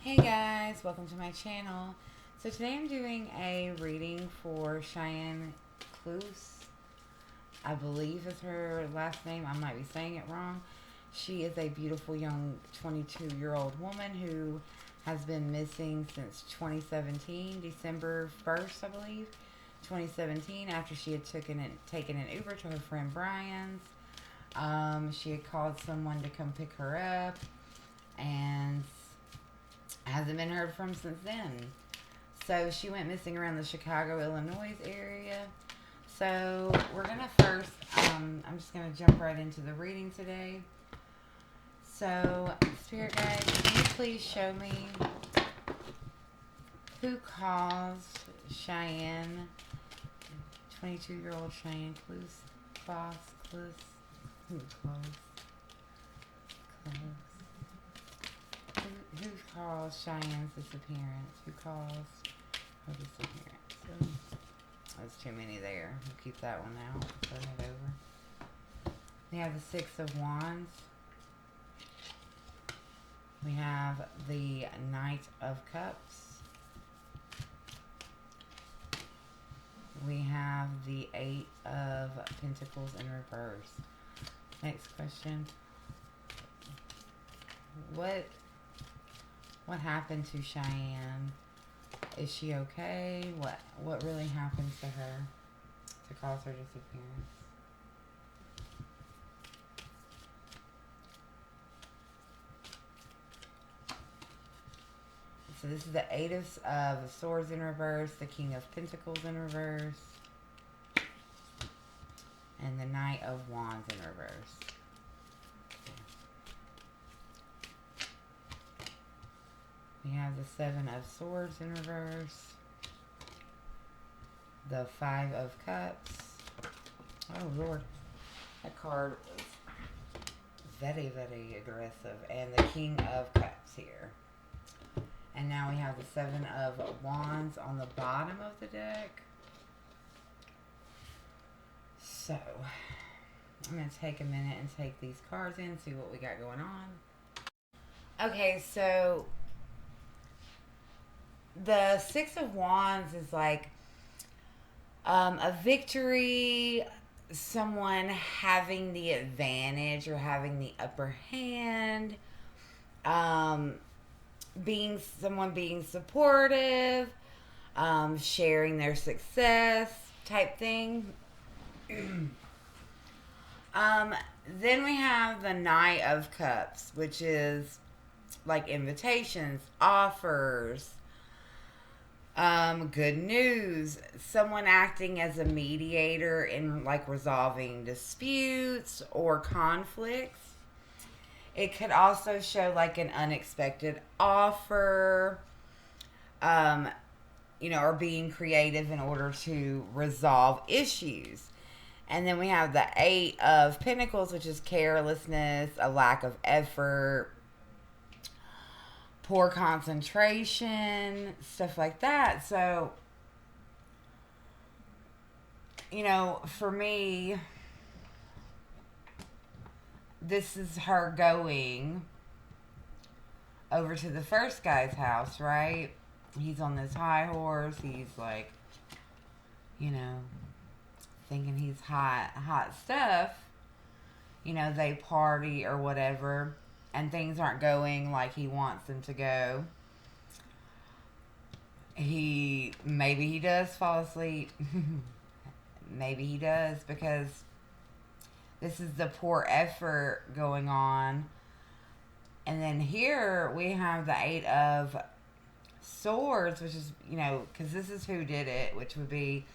Hey guys, welcome to my channel. So today I'm doing a reading for Cheyann Klus. I believe is her last name. I might be saying it wrong. She is a beautiful young 22-year-old woman who has been missing since 2017, December 1st, I believe, 2017, after she had taken an Uber to her friend Brian's. She had called someone to come pick her up, and hasn't been heard from since then. So she went missing around the Chicago, Illinois area. So we're going to first, I'm just going to jump right into the reading today. So, Spirit Guides, can you please show me who caused Cheyann, 22-year-old Cheyann Klus, who caused Cheyann's disappearance? Who caused her disappearance? So, there's too many there. We'll keep that one out. Turn it over. We have the Six of Wands. We have the Knight of Cups. We have the Eight of Pentacles in reverse. Next question. What happened to Cheyann? Is she okay? What really happened to her to cause her disappearance? So this is the Eight of Swords in reverse, the King of Pentacles in reverse, and the Knight of Wands in reverse. We have the Seven of Swords in reverse, the Five of Cups. Oh Lord, that card was very, very aggressive. And the King of Cups here. And now we have the Seven of Wands on the bottom of the deck. So, I'm going to take a minute and take these cards in, see what we got going on. Okay, so the Six of Wands is like a victory, someone having the advantage or having the upper hand, someone being supportive, sharing their success type thing. Then we have the Knight of Cups, which is like invitations, offers, good news, someone acting as a mediator in like resolving disputes or conflicts. It could also show like an unexpected offer, or being creative in order to resolve issues. And then we have the Eight of Pentacles, which is carelessness, a lack of effort, poor concentration, stuff like that. So, for me, this is her going over to the first guy's house, right? He's on this high horse. He's like, thinking he's hot stuff. They party or whatever, and things aren't going like he wants them to go. Maybe he does fall asleep. Maybe he does, because this is the poor effort going on. And then here we have the Eight of Swords, which is, because this is who did it, which would be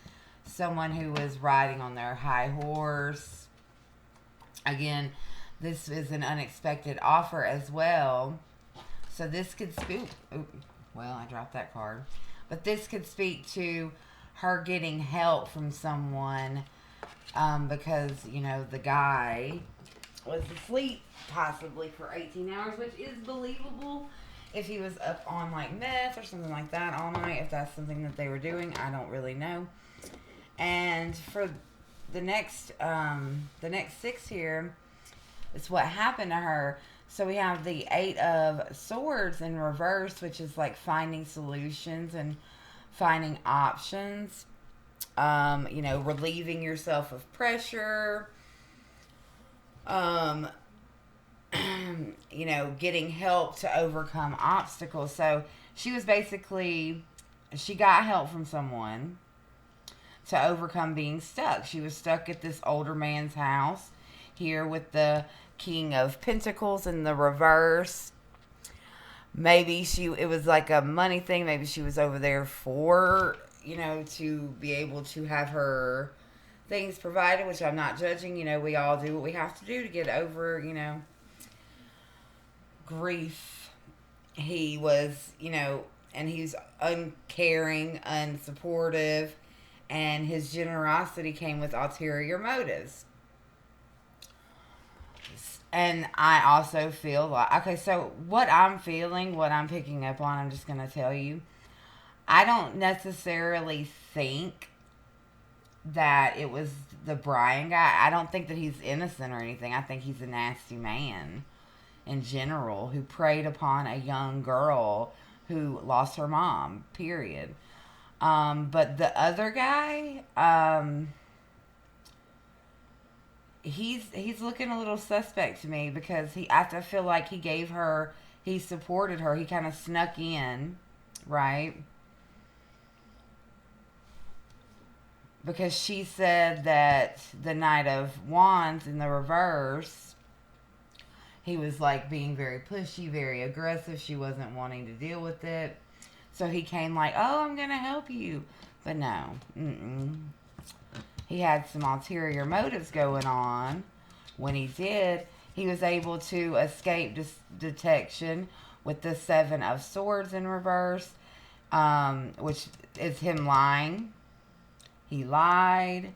someone who was riding on their high horse. Again, this is an unexpected offer as well. So this could speak... well, I dropped that card. But this could speak to her getting help from someone, because, the guy was asleep possibly for 18 hours, which is believable if he was up on like meth or something like that all night, if that's something that they were doing. I don't really know. And for the next six here, it's what happened to her. So we have the Eight of Swords in reverse, which is like finding solutions and finding options. Relieving yourself of pressure. Um, getting help to overcome obstacles. So she was basically, she got help from someone to overcome being stuck. She was stuck at this older man's house here with the King of Pentacles in the reverse. Maybe it was like a money thing. Maybe she was over there for, to be able to have her things provided, which I'm not judging. We all do what we have to do to get over, grief. He was, and he's uncaring, unsupportive, and his generosity came with ulterior motives. And I also feel like, okay, so what I'm feeling, what I'm picking up on, I'm just going to tell you. I don't necessarily think that it was the Brian guy. I don't think that he's innocent or anything. I think he's a nasty man in general who preyed upon a young girl who lost her mom, period. But the other guy, he's looking a little suspect to me because I feel like he supported her. He kind of snuck in, right? Because she said that the Knight of Wands in the reverse, he was like being very pushy, very aggressive. She wasn't wanting to deal with it. So he came like, oh, I'm going to help you. But no. He had some ulterior motives going on. When he did, he was able to escape detection with the Seven of Swords in reverse, which is him lying. He lied.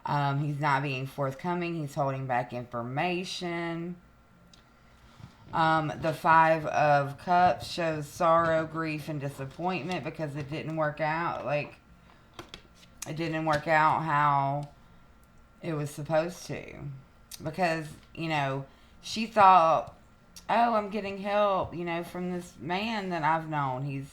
He's not being forthcoming. He's holding back information. The Five of Cups shows sorrow, grief, and disappointment because it didn't work out. It didn't work out how it was supposed to. Because, she thought, oh, I'm getting help, from this man that I've known. He's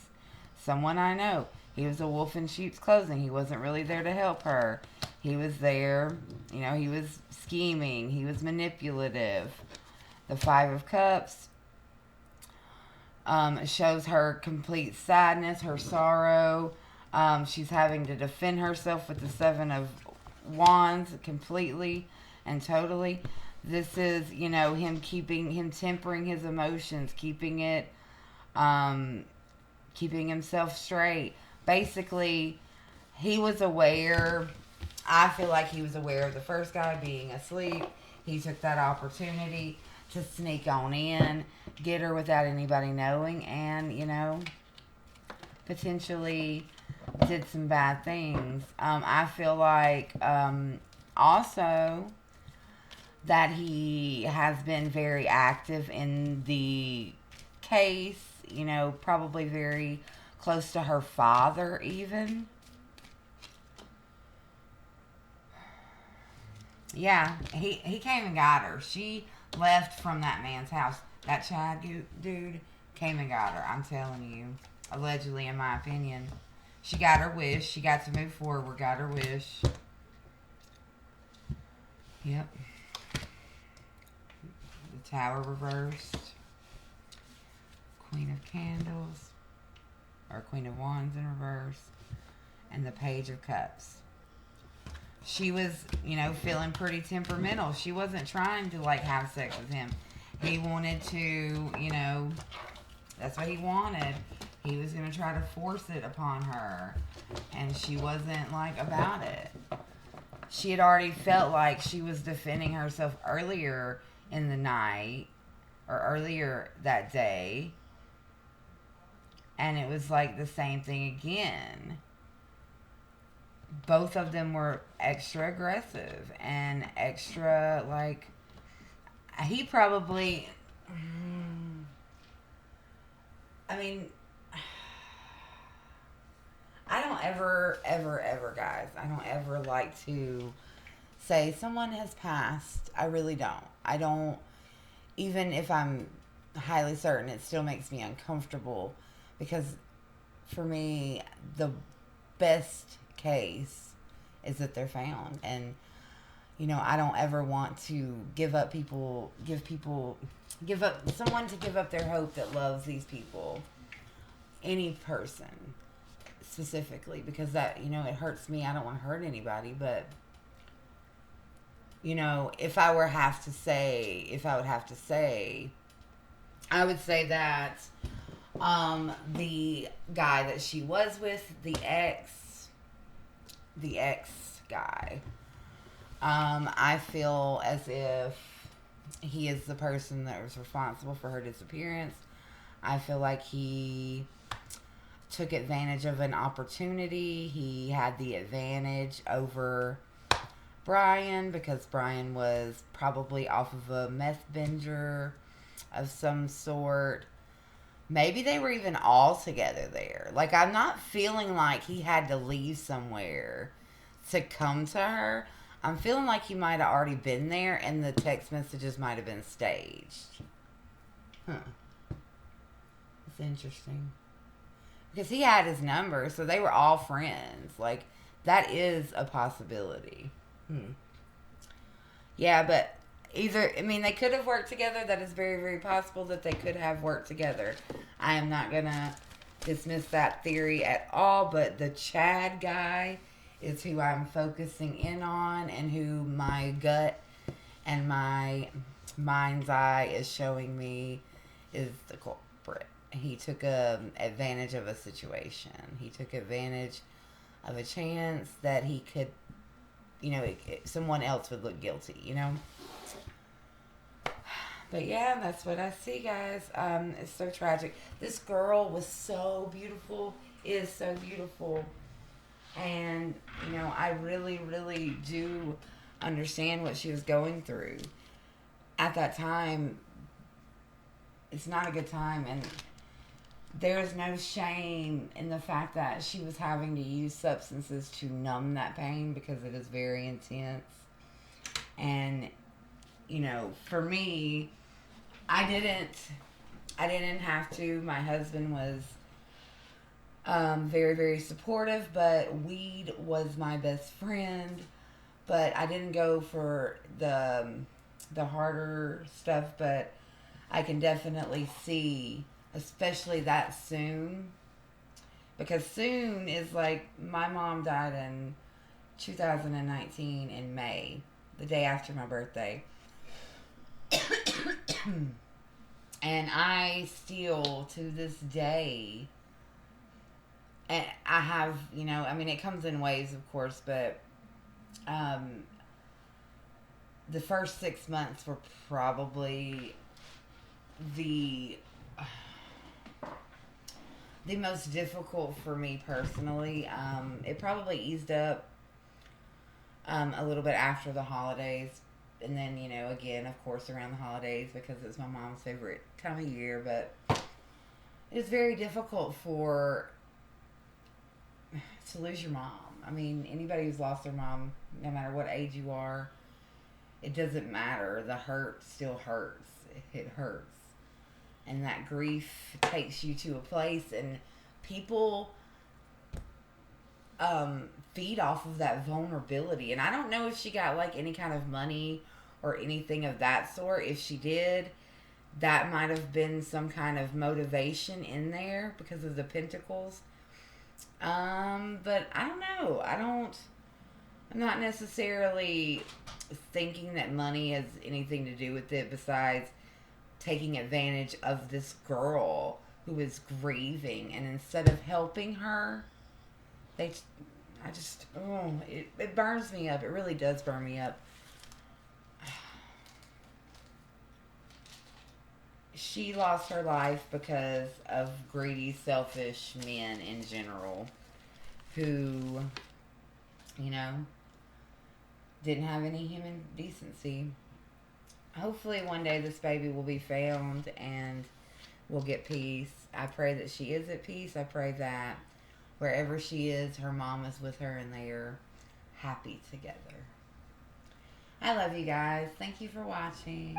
someone I know. He was a wolf in sheep's clothing. He wasn't really there to help her. He was there, he was scheming. He was manipulative. The Five of Cups shows her complete sadness, her sorrow. She's having to defend herself with the Seven of Wands completely and totally. This is, him tempering his emotions, keeping himself straight. Basically, he was aware. I feel like he was aware of the first guy being asleep. He took that opportunity to sneak on in, get her without anybody knowing, and, potentially did some bad things. I feel like also that he has been very active in the case, probably very close to her father even. Yeah, he came and got her. She left from that man's house. That Chad dude came and got her. I'm telling you. Allegedly, in my opinion. She got her wish. She got to move forward. Got her wish. Yep. The Tower reversed. Queen of Candles. Or Queen of Wands in reverse. And the Page of Cups. She was, feeling pretty temperamental. She wasn't trying to, have sex with him. He wanted to, that's what he wanted. He was going to try to force it upon her. And she wasn't, about it. She had already felt like she was defending herself earlier in the night. Or earlier that day. And it was, the same thing again. Both of them were extra aggressive and extra, he probably, I mean, I don't ever, guys, I don't ever like to say someone has passed. I really don't. I don't, even if I'm highly certain, it still makes me uncomfortable because for me, the best case is that they're found. And, I don't ever want to give up someone to give up their hope that loves these people. Any person specifically, because that, it hurts me. I don't want to hurt anybody, but if I would have to say, I would say that the guy that she was with, the ex guy, I feel as if he is the person that was responsible for her disappearance. I feel like he took advantage of an opportunity. He had the advantage over Brian because Brian was probably off of a meth binger of some sort. Maybe they were even all together there. Like, I'm not feeling like he had to leave somewhere to come to her. I'm feeling like he might have already been there and the text messages might have been staged. Huh. It's interesting. Because he had his number, so they were all friends. Like, that is a possibility. Yeah, but they could have worked together. That is very, very possible that they could have worked together. I am not going to dismiss that theory at all, but the Chad guy is who I'm focusing in on and who my gut and my mind's eye is showing me is the culprit. He took advantage of a situation. He took advantage of a chance that he could, someone else would look guilty, But yeah, that's what I see, guys. It's so tragic. This girl was so beautiful, is so beautiful. And, I really, really do understand what she was going through. At that time, it's not a good time. And there's no shame in the fact that she was having to use substances to numb that pain because it is very intense. And, for me, I didn't have to. My husband was very, very supportive, but weed was my best friend. But I didn't go for the harder stuff, but I can definitely see, especially that soon, because soon is like my mom died in 2019 in May, the day after my birthday. And I still, to this day, and I have, it comes in waves, of course, but the first 6 months were probably the most difficult for me personally. It probably eased up a little bit after the holidays. And then, again, of course, around the holidays because it's my mom's favorite time of year. But it's very difficult to lose your mom. I mean, anybody who's lost their mom, no matter what age you are, it doesn't matter. The hurt still hurts. It hurts. And that grief takes you to a place, and people feed off of that vulnerability. And I don't know if she got like any kind of money or anything of that sort. If she did, that might have been some kind of motivation in there because of the pentacles. But I don't know. I'm not necessarily thinking that money has anything to do with it besides taking advantage of this girl who is grieving, and instead of helping her, it burns me up. It really does burn me up. She lost her life because of greedy, selfish men in general who, didn't have any human decency. Hopefully one day this baby will be found and we'll get peace. I pray that she is at peace. I pray that wherever she is, her mom is with her and they are happy together. I love you guys. Thank you for watching.